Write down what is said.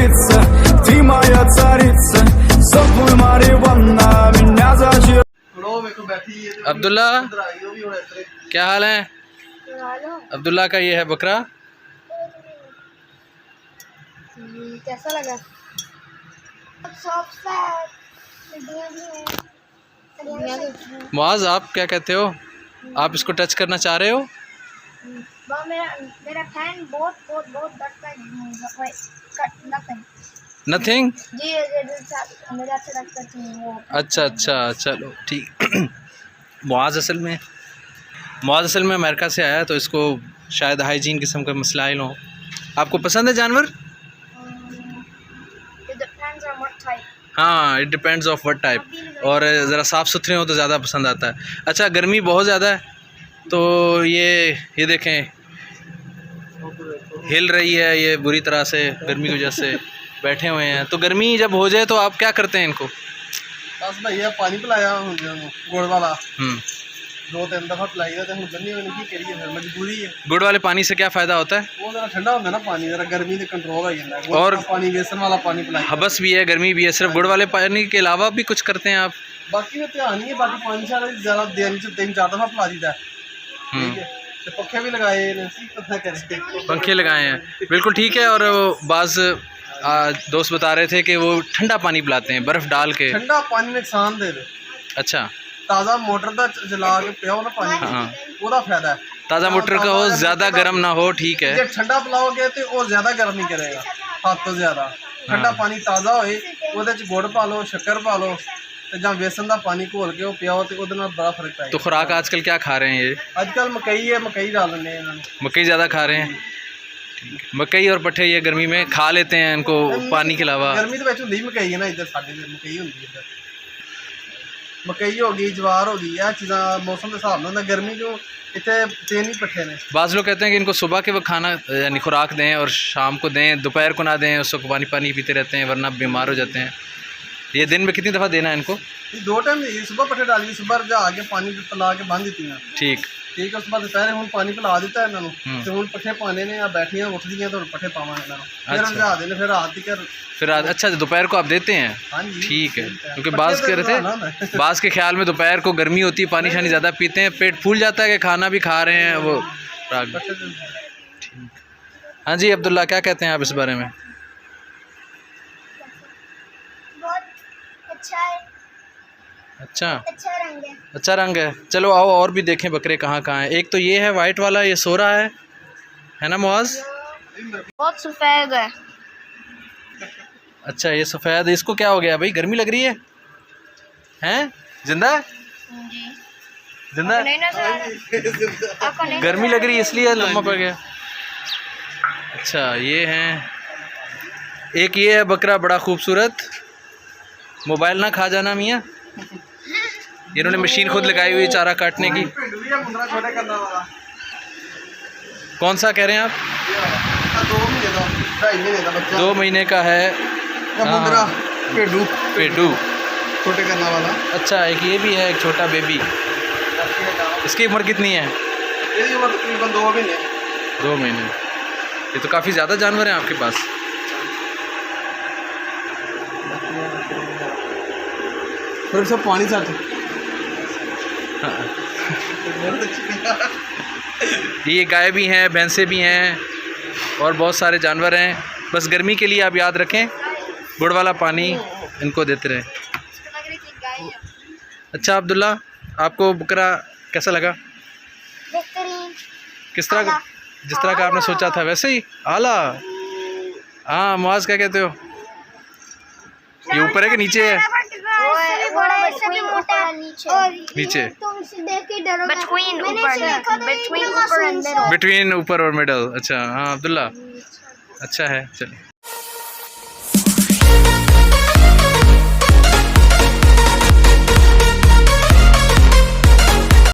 говорится, ты моя царица, забудь Мариванна, меня зачем? अब्दुल्ला क्या हाल है? अब्दुल्ला का ये है बकरा। कैसा लगा? मुआज आप क्या कहते हो? आप इसको टच करना चाह रहे हो? मेरा फैन बहुत बहुत बहुत नथिंग। जी मेरा अच्छा अच्छा चलो ठीक। मुआज असल में अमेरिका से आया तो इसको शायद हाइजीन किस्म का मसला हो। आपको पसंद है जानवर? हाँ, it depends of what type. और ज़रा साफ़ सुथरे हो तो ज़्यादा पसंद आता है। अच्छा, गर्मी बहुत ज़्यादा है तो ये देखें हिल रही है ये बुरी तरह से, गर्मी की वजह से बैठे हुए हैं। तो गर्मी जब हो जाए तो आप क्या करते हैं इनको? बस भैया पानी पिलाया गुड़ वाला 2-3 दफ़ा पिलाई तो हम बनी होने की करिए, फिर मजबूरी है। गुड़ वाले पानी से क्या फ़ायदा होता है? वो ज़रा ठंडा होता है ना पानी, ज़रा गर्मी से कंट्रोल हो जाता है। और पानी बेसन वाला पानी पिलाया, हबस भी है, गर्मी भी है। सिर्फ गुड़ वाले पानी के अलावा भी कुछ करते हैं आप? बाकी में ध्यान नहीं है, बाकी पानी से ज़्यादा दिन से 3-4 दफ़ा पिला दीता है। तो पखे भी लगाए, पंखे लगाए हैं, बिल्कुल ठीक है। और बाज़ दोस्त बता रहे थे कि वो ठंडा पानी पिलाते हैं बर्फ़ डाल के। ठंडा पानी नुकसान दे दे। अच्छा, ताज़ा मोटर का जला के पियाओ ना पानी, हाँ, वो फायदा है। ताज़ा मोटर का हो, ज़्यादा गर्म ना हो, ठीक है। जब ठंडा पिलाओगे तो वो ज़्यादा गर्म नहीं करेगा, हद तो ज़्यादा। ठंडा पानी ताज़ा होए, वो गुड़ पा लो, शक्कर पा लो, तो जहाँ बेसन का पानी घोल के वो पियाओ तो वो बड़ा फर्क पड़ेगा। तो खुराक आजकल क्या खा रहे हैं ये? आजकल मकई है, मकई डाल लेंगे इन्होंने। मकई ज़्यादा खा रहे हैं? मकई और पट्ठे ये गर्मी में खा लेते हैं इनको पानी के अलावा? गर्मी तो होंदी मकई है ना, इधर साढ़े मकई होंगी, इधर मकई हो गई, ज्वार हो गई, यह चीज़ा मौसम के हिसाब से। गर्मी जो इतने तेन ही पट्ठे ने। बाज़ लोग कहते हैं कि इनको सुबह के वक्त खाना यानी खुराक दें और शाम को दें, दोपहर को ना दें, उस वक्त पानी पीते रहते हैं वरना बीमार हो जाते हैं। ये दिन में कितनी दफ़ा देना है इनको? 2 टाइम सुबह पट्ठे डाली, सुबह जा आगे पानी पिला के बांध दी हैं। ठीक ठीक है, उस बाद दोपहर हम पानी पिला दिता है इन्होंने, तो हम पट्ठे पाने ने या बैठियां उठ दी तो पट्ठे पावांगे इन्होंने, फिर हम जा देने, फिर रात तक फिर अच्छा दोपहर को आप देते हैं? हाँ जी, ठीक है। क्योंकि बाज़ कह रहे थे, बाज़ के ख्याल में दोपहर को गर्मी होती है, पानी शानी ज़्यादा पीते हैं, पेट फूल जाता है कि खाना भी खा रहे हैं वो। हाँ जी अब्दुल्ला, क्या कहते हैं आप इस बारे में? अच्छा, अच्छा रंग है। चलो आओ और भी देखें बकरे कहाँ कहाँ हैं। एक तो ये है वाइट वाला, ये सो रहा है ना मुआज? बहुत सफेद है। अच्छा, ये सफ़ेद, इसको क्या हो गया भाई? गर्मी लग रही है? हैं? जिंदा है? जिंदा है? गर्मी लग रही है इसलिए लम्बा पड़ गया। अच्छा, ये हैं। एक ये है बकरा बड़ा खूबसूरत। मोबाइल ना खा जाना मियाँ। इन्होंने मशीन खुद लगाई हुई चारा काटने की। कौन सा कह रहे हैं आप? 2 महीने का है। पेडू छोटे करने वाला। अच्छा, एक ये भी है, एक छोटा बेबी। इसकी उम्र कितनी है? इसकी उम्र तकरीबन 2 महीने। 2 महीने। ये तो काफ़ी ज़्यादा जानवर हैं आपके पास। फिर सब पानी साथ। ये गाय भी हैं, भैंसे भी हैं और बहुत सारे जानवर हैं। बस गर्मी के लिए आप याद रखें, गुड़ वाला पानी इनको देते रहें। अच्छा अब्दुल्ला, आपको बकरा कैसा लगा? बेहतरीन। किस तरह का? जिस तरह का आपने सोचा था वैसे ही? आला। हाँ मुआज, क्या कहते हो? ये ऊपर है कि नीचे है? नीचे। बिटवीन ऊपर और मिडल। अच्छा हाँ अब्दुल्ला, अच्छा है, चलिए।